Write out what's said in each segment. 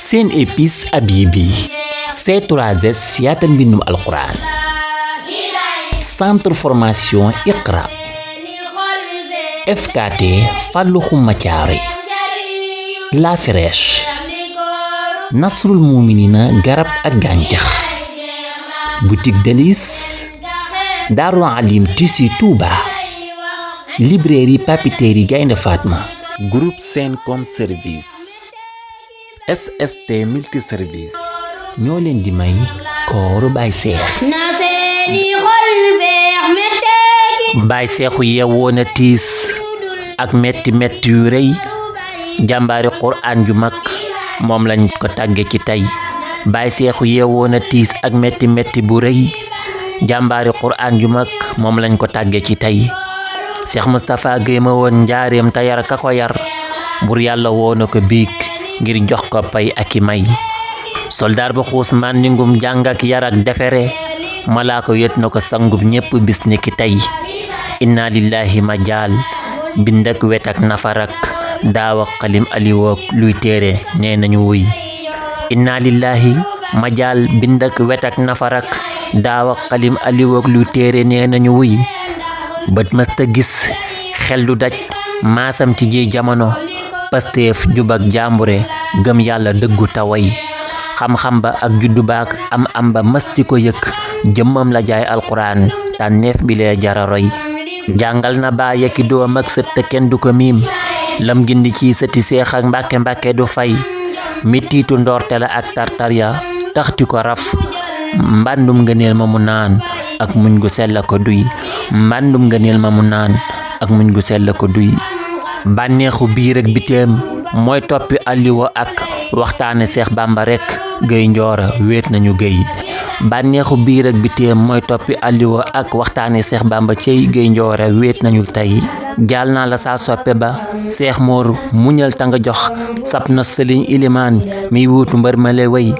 seen épice Habibi C3S yaatal mbindum alquran centre formation Iqra FKT Fallou Khouma Thiaroye La Fraîche Nasrul Mouminina garab ak gàncax boutique Délices Darou Alim Tissu Touba librairie papeterie Gaynde Fatma groupe Sencom Service SST multiservice ñoo leen di may kooru Baye Cheikh Baye Cheikhu yeewoo na tiis ak metti yu rëy jàmbaari Qur'an ju mag moom lañ ko tàgge ci tey Baye Cheikhu yeewoo na tiis ak metti bu rëy jàmbaari Qur'an ju mag moom lañ ko tàgge ci tey Cheikh Moustapha Guèye ma woon njaareem te yar ka ko yar bur yàlla woo na ko biig ngir jox ko pay ak i may soldaar ba xuus màndingum jàng ak yar ak defere malaaka yët na ko sangub ñépp bis ni ki tey inna lillahi ma jaal bind ak wet ak nafarak daaw ak xalim aliwook luy téere nee nañu wuy inna lillahi ma jaal bind ak wet ak nafarak daaw ak xalim aliwook luy téere nee nañu wuy bët mësta gis xel du daj maasam ci ji jamono Pastef jub ak jàmbure gëm yàlla dëggu taway xam-xam ba ak juddu baak am ba mësti ko yëkk jëmmam la jaay alquran tànneef bi lee jararoy jàngal na baa yekki doom ak sët te kenn du ko miim lam gindi ci sëti seex ak mbàkke du fay mettitu ndoorte la ak tartar ya taxti ko raf mbàndum ngëneel ma mu naan ak muñ gu sell ko duy mbàndum ngëneel ma mu naan ak muñ gu sell ko duy bànneexu biir ak biteem mooy toppi alliwa ak waxtaane Seex Bàmba rekk Guèye Njoora wéet nañu Guèye bànneexu biir ak biteem mooy toppi alliwa ak waxtaane Seex Bàmba cey Guèye Njoora wéet nañu tey jaal naa la saa soppe ba Seex Mooru muñal ta nga jox sab na sëliñ ilimaan miy wuutu mbër ma le way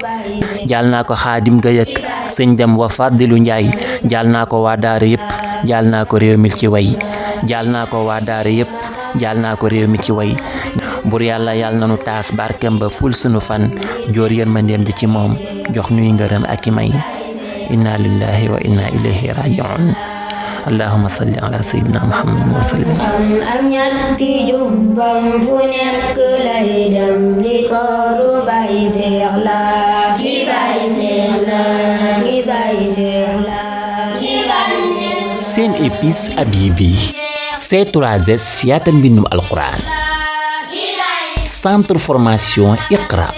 jaal naa ko Xaadim Guèye ak sëñ dem wa Fadilu Njaay jaal naa ko waa daara yépp jaal naa ko réew mi ci way jaal naa ko waa daara yépp jaal naa ko réew mi ci way bur yàlla yàlla nanu taas barkem ba ful sunu fan joor yërmandeem ji ci moom jox ñuy ngërëm ak i may inna lillahi wa inna ilayhi raji'un allahumma salli ala sayyidina muhammad wa sallim ak ñatti jubbam fu nekk lay dem li kooru Baye Cheikh la ki Baye Cheikh la ki Baye Cheikh la ki Baye Cheikh seen épice Habibi C3S yaatal mbindum alquran centre formation Iqra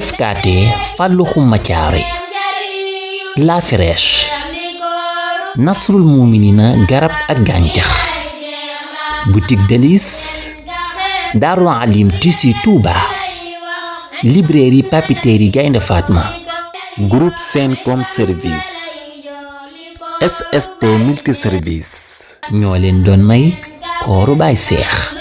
FKT Fallou Khouma Thiaroye La Fraîche Nasrul Mouminina garab ak gàncax boutique Délices Darou Alim Tissu Touba librairie papeterie Gaynde Fatma groupe Sencom Service SST multiservice ñoo leen doon may kooru Baye Cheikh